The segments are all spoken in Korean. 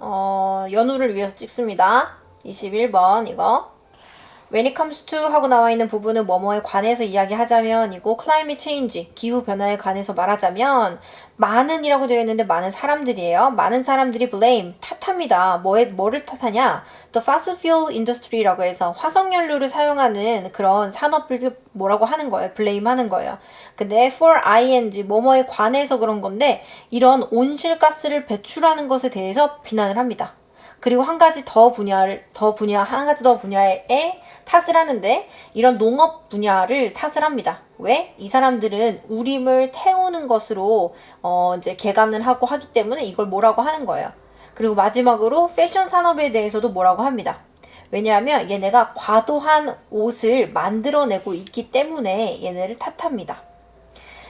연우를 위해서 찍습니다. 21번 이거. When it comes to 하고 나와 있는 부분은 뭐뭐에 관해서 이야기하자면 이고 climate change, 기후 변화에 관해서 말하자면 많은이라고 되어 있는데 많은 사람들이에요. 많은 사람들이 blame, 탓합니다. 뭐를 탓하냐? The fossil fuel industry라고 해서 화석연료를 사용하는 그런 산업을 뭐라고 하는 거예요. blame 하는 거예요. 근데 for ing, 뭐뭐에 관해서 그런 건데 이런 온실가스를 배출하는 것에 대해서 비난을 합니다. 그리고 한 가지 더 분야에 탓을 하는데 이런 농업 분야를 탓을 합니다. 왜? 이 사람들은 우림을 태우는 것으로 이제 개간을 하고 하기 때문에 이걸 뭐라고 하는 거예요. 그리고 마지막으로 패션 산업에 대해서도 뭐라고 합니다. 왜냐하면 얘네가 과도한 옷을 만들어내고 있기 때문에 얘네를 탓합니다.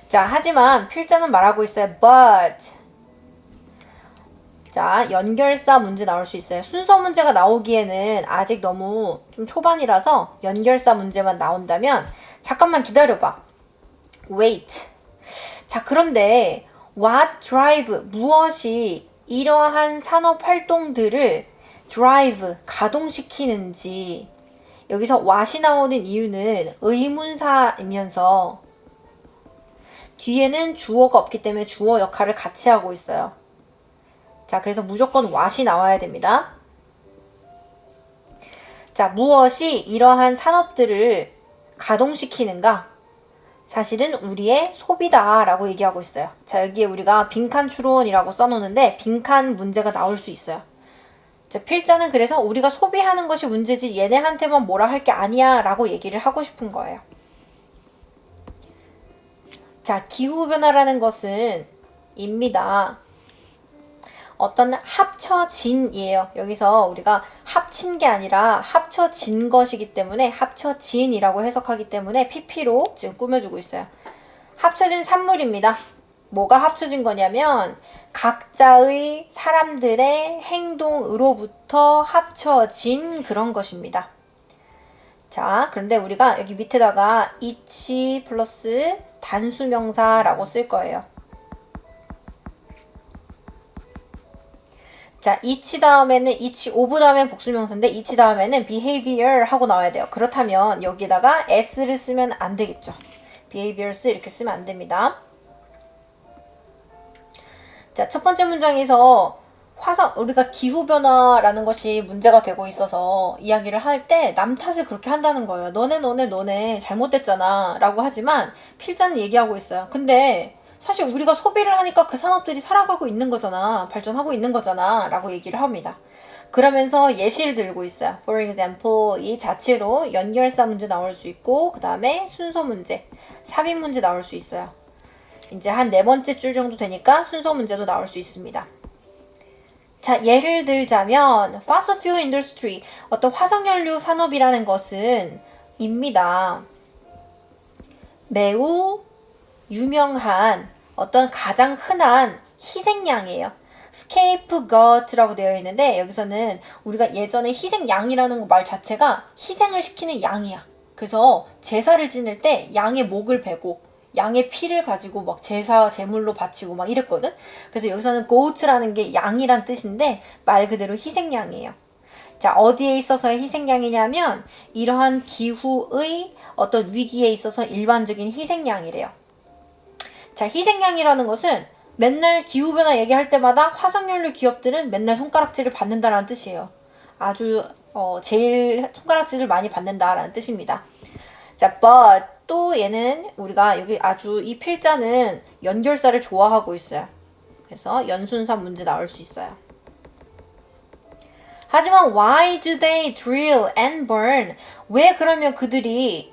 자, 하지만 필자는 말하고 있어요. But 자, 연결사 문제 나올 수 있어요. 순서 문제가 나오기에는 아직 너무 좀 초반이라서 연결사 문제만 나온다면 잠깐만 기다려봐. Wait. 자, 그런데 what drive, 무엇이 이러한 산업 활동들을 drive, 가동시키는지 여기서 what이 나오는 이유는 의문사이면서 뒤에는 주어가 없기 때문에 주어 역할을 같이 하고 있어요. 자, 그래서 무조건 what이 나와야 됩니다. 자, 무엇이 이러한 산업들을 가동시키는가? 사실은 우리의 소비다라고 얘기하고 있어요. 자, 여기에 우리가 빈칸 추론이라고 써놓는데 빈칸 문제가 나올 수 있어요. 자, 필자는 그래서 우리가 소비하는 것이 문제지 얘네한테만 뭐라 할 게 아니야 라고 얘기를 하고 싶은 거예요. 자, 기후변화라는 것은 입니다. 어떤 합쳐진이에요. 여기서 우리가 합친 게 아니라 합쳐진 것이기 때문에 합쳐진이라고 해석하기 때문에 PP로 지금 꾸며주고 있어요. 합쳐진 산물입니다. 뭐가 합쳐진 거냐면 각자의 사람들의 행동으로부터 합쳐진 그런 것입니다. 자, 그런데 우리가 여기 밑에다가 each 플러스 단수명사라고 쓸 거예요. 자, each 다음에는 each of 다음에는 복수명사인데 each 다음에는 behavior 하고 나와야 돼요. 그렇다면 여기다가 s를 쓰면 안 되겠죠. behaviors 이렇게 쓰면 안 됩니다. 자, 첫 번째 문장에서 우리가 기후변화라는 것이 문제가 되고 있어서 이야기를 할 때 남 탓을 그렇게 한다는 거예요. 너네 잘못됐잖아 라고 하지만 필자는 얘기하고 있어요. 근데 사실 우리가 소비를 하니까 그 산업들이 살아가고 있는 거잖아. 발전하고 있는 거잖아. 라고 얘기를 합니다. 그러면서 예시를 들고 있어요. For example, 이 자체로 연결사 문제 나올 수 있고 그 다음에 순서 문제, 삽입 문제 나올 수 있어요. 이제 한 네 번째 줄 정도 되니까 순서 문제도 나올 수 있습니다. 자, 예를 들자면 fossil fuel industry, 어떤 화석연료 산업이라는 것은 입니다. 매우 유명한 어떤 가장 흔한 희생양이에요. scapegoat라고 되어 있는데 여기서는 우리가 예전에 희생양이라는 말 자체가 희생을 시키는 양이야. 그래서 제사를 지낼 때 양의 목을 베고 양의 피를 가지고 막 제물로 바치고 막 이랬거든. 그래서 여기서는 goat라는 게 양이란 뜻인데 말 그대로 희생양이에요. 자, 어디에 있어서의 희생양이냐면 이러한 기후의 어떤 위기에 있어서 일반적인 희생양이래요. 자, 희생양이라는 것은 맨날 기후변화 얘기할 때마다 화석연료 기업들은 맨날 손가락질을 받는다라는 뜻이에요. 아주 제일 손가락질을 많이 받는다라는 뜻입니다. 자, but 또 얘는 우리가 여기 아주 이 필자는 연결사를 좋아하고 있어요. 그래서 연순사 문제 나올 수 있어요. 하지만 why do they drill and burn? 왜 그러면 그들이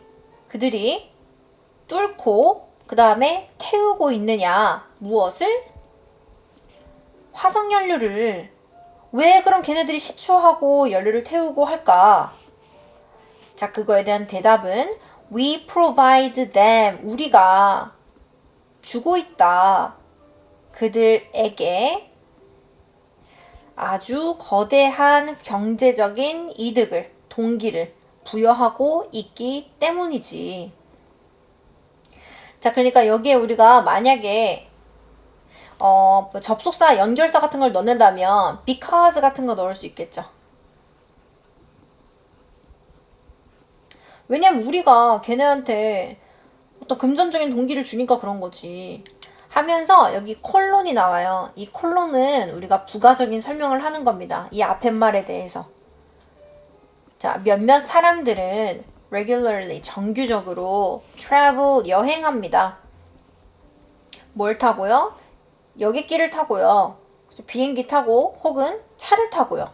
뚫고 그 다음에 태우고 있느냐? 무엇을? 화석연료를. 왜 그럼 걔네들이 시추하고 연료를 태우고 할까? 자, 그거에 대한 대답은 We provide them. 우리가 주고 있다. 그들에게 아주 거대한 경제적인 이득을, 동기를 부여하고 있기 때문이지. 자, 그러니까 여기에 우리가 만약에 뭐 접속사, 연결사 같은 걸 넣는다면 because 같은 거 넣을 수 있겠죠. 왜냐면 우리가 걔네한테 어떤 금전적인 동기를 주니까 그런 거지. 하면서 여기 콜론이 나와요. 이 콜론은 우리가 부가적인 설명을 하는 겁니다. 이 앞에 말에 대해서. 자, 몇몇 사람들은 regularly, 정규적으로 travel, 여행합니다. 뭘 타고요? 여객기를 타고요. 비행기 타고 혹은 차를 타고요.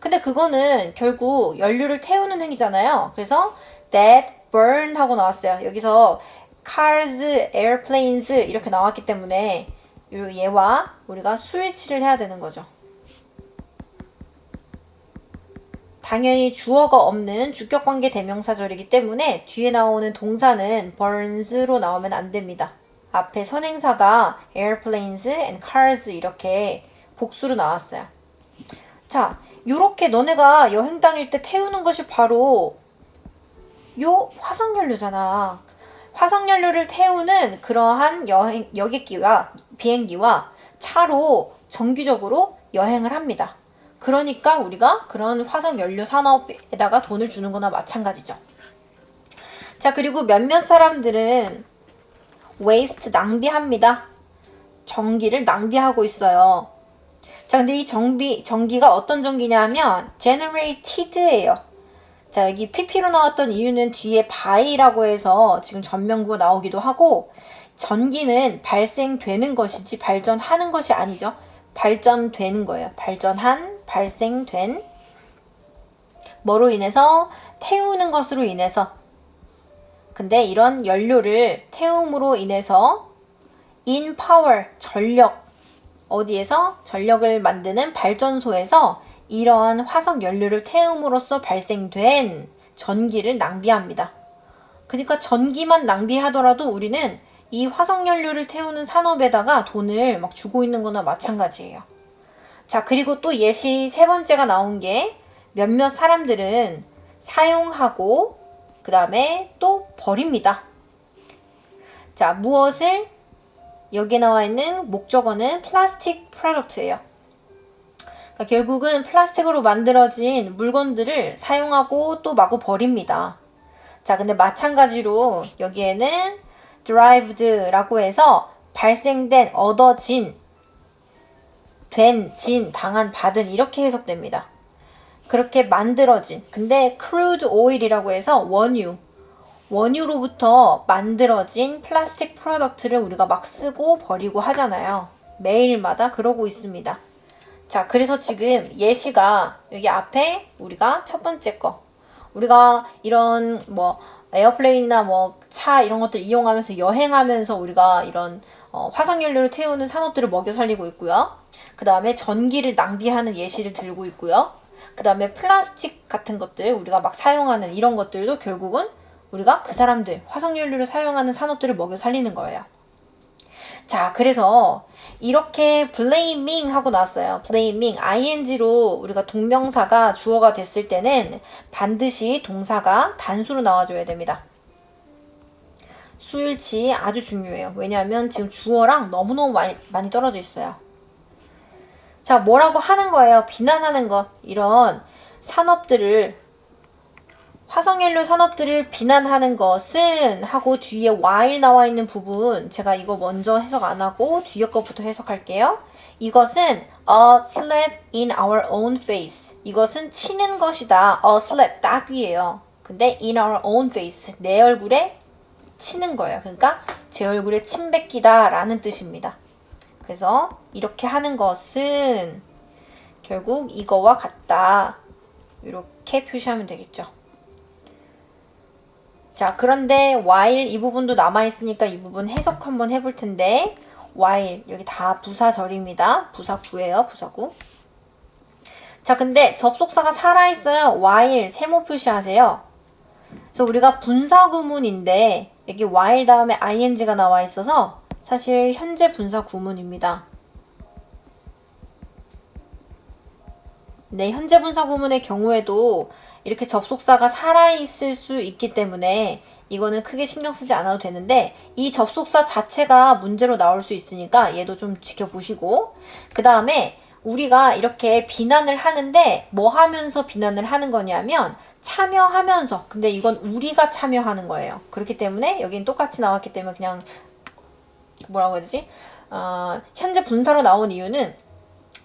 근데 그거는 결국 연료를 태우는 행위잖아요. 그래서 that burn 하고 나왔어요. 여기서 cars, airplanes 이렇게 나왔기 때문에 얘와 우리가 수일치를 해야 되는 거죠. 당연히 주어가 없는 주격관계 대명사절이기 때문에 뒤에 나오는 동사는 burns로 나오면 안 됩니다. 앞에 선행사가 airplanes and cars 이렇게 복수로 나왔어요. 자, 요렇게 너네가 여행 다닐 때 태우는 것이 바로 요 화석연료잖아. 화석연료를 태우는 그러한 여객기와 비행기와 차로 정기적으로 여행을 합니다. 그러니까 우리가 그런 화석연료 산업에다가 돈을 주는 거나 마찬가지죠. 자, 그리고 몇몇 사람들은 waste, 낭비합니다. 전기를 낭비하고 있어요. 자, 근데 이 전기가 어떤 전기냐 하면 generated예요. 자, 여기 pp로 나왔던 이유는 뒤에 by라고 해서 지금 전면구가 나오기도 하고, 전기는 발생되는 것이지 발전하는 것이 아니죠. 발전되는 거예요. 발전한, 발생된. 뭐로 인해서? 태우는 것으로 인해서. 근데 이런 연료를 태움으로 인해서 in power, 전력, 어디에서? 전력을 만드는 발전소에서 이러한 화석 연료를 태움으로써 발생된 전기를 낭비합니다. 그러니까 전기만 낭비하더라도 우리는 이 화석 연료를 태우는 산업에다가 돈을 막 주고 있는 거나 마찬가지예요. 자, 그리고 또 예시 세 번째가 나온 게 몇몇 사람들은 사용하고 그 다음에 또 버립니다. 자, 무엇을? 여기에 나와 있는 목적어는 플라스틱 프로덕트예요. 그러니까 결국은 플라스틱으로 만들어진 물건들을 사용하고 또 마구 버립니다. 자, 근데 마찬가지로 여기에는 derived라고 해서 발생된, 얻어진, 된, 진, 당한, 받은 이렇게 해석됩니다. 그렇게 만들어진. 근데 crude oil이라고 해서 원유로부터 만들어진 플라스틱 프로덕트를 우리가 막 쓰고 버리고 하잖아요. 매일마다 그러고 있습니다. 자, 그래서 지금 예시가 여기 앞에 우리가 첫 번째 거. 우리가 이런 뭐 에어플레인이나 뭐 차 이런 것들 이용하면서 여행하면서 우리가 이런 화석연료를 태우는 산업들을 먹여 살리고 있고요. 그 다음에 전기를 낭비하는 예시를 들고 있고요. 그 다음에 플라스틱 같은 것들 우리가 막 사용하는 이런 것들도 결국은 우리가 그 사람들, 화석연료를 사용하는 산업들을 먹여 살리는 거예요. 자, 그래서 이렇게 blaming 하고 나왔어요. blaming, ing로 우리가 동명사가 주어가 됐을 때는 반드시 동사가 단수로 나와줘야 됩니다. 수일치 아주 중요해요. 왜냐하면 지금 주어랑 너무너무 많이 떨어져 있어요. 자, 뭐라고 하는 거예요? 비난하는 것. 이런 산업들을, 화석연료 산업들을 비난하는 것은 하고 뒤에 while 나와 있는 부분, 제가 이거 먼저 해석 안 하고 뒤에 거부터 해석할게요. 이것은 a slap in our own face. 이것은 치는 것이다. a slap, 딱이에요. 근데 in our own face, 내 얼굴에 치는 거예요. 그러니까 제 얼굴에 침 뱉기다 라는 뜻입니다. 그래서 이렇게 하는 것은 결국 이거와 같다. 이렇게 표시하면 되겠죠. 자, 그런데 while 이 부분도 남아있으니까 이 부분 해석 한번 해볼 텐데, while 여기 다 부사절입니다. 부사구예요. 부사구. 자, 근데 접속사가 살아있어요. while 세모 표시하세요. 그래서 우리가 분사구문인데 여기 while 다음에 ing가 나와 있어서 사실 현재 분사구문입니다. 네, 현재 분사구문의 경우에도 이렇게 접속사가 살아있을 수 있기 때문에 이거는 크게 신경 쓰지 않아도 되는데 이 접속사 자체가 문제로 나올 수 있으니까 얘도 좀 지켜보시고, 그 다음에 우리가 이렇게 비난을 하는데 뭐 하면서 비난을 하는 거냐면 참여하면서. 근데 이건 우리가 참여하는 거예요. 그렇기 때문에 여긴 똑같이 나왔기 때문에 그냥 뭐라고 해야 되지? 현재 분사로 나온 이유는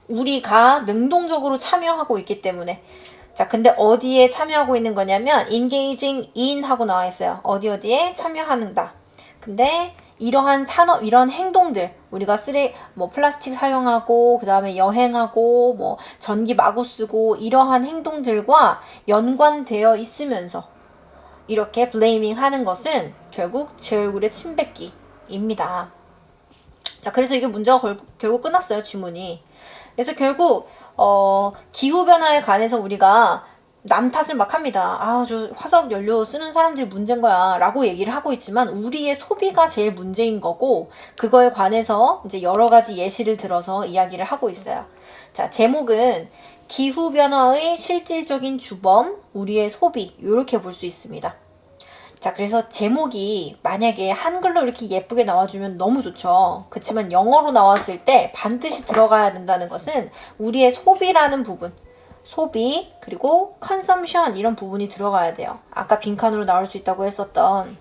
우리가 능동적으로 참여하고 있기 때문에. 자, 근데 어디에 참여하고 있는 거냐면 engaging in 하고 나와 있어요. 어디에 참여하는다. 근데 이러한 산업, 이런 행동들, 우리가 플라스틱 사용하고, 그 다음에 여행하고, 뭐 전기 마구 쓰고, 이러한 행동들과 연관되어 있으면서 이렇게 blaming 하는 것은 결국 제 얼굴에 침 뱉기입니다. 자, 그래서 이게 문제가 결국 끝났어요, 지문이. 그래서 결국 기후변화에 관해서 우리가 남 탓을 막 합니다. 저 화석 연료 쓰는 사람들이 문제인 거야 라고 얘기를 하고 있지만 우리의 소비가 제일 문제인 거고, 그거에 관해서 이제 여러 가지 예시를 들어서 이야기를 하고 있어요. 자, 제목은 기후변화의 실질적인 주범, 우리의 소비, 이렇게 볼 수 있습니다. 자, 그래서 제목이 만약에 한글로 이렇게 예쁘게 나와주면 너무 좋죠. 그렇지만 영어로 나왔을 때 반드시 들어가야 된다는 것은 우리의 소비라는 부분, 소비, 그리고 consumption 이런 부분이 들어가야 돼요. 아까 빈칸으로 나올 수 있다고 했었던.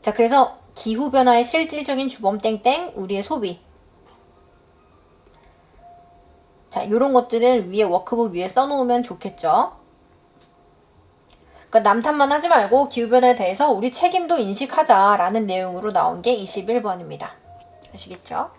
자, 그래서 기후변화의 실질적인 주범 땡땡, 우리의 소비. 자, 요런 것들은 위에 워크북 위에 써놓으면 좋겠죠. 그러니까 남 탓만 하지 말고 기후변화에 대해서 우리 책임도 인식하자라는 내용으로 나온 게 21번입니다. 아시겠죠?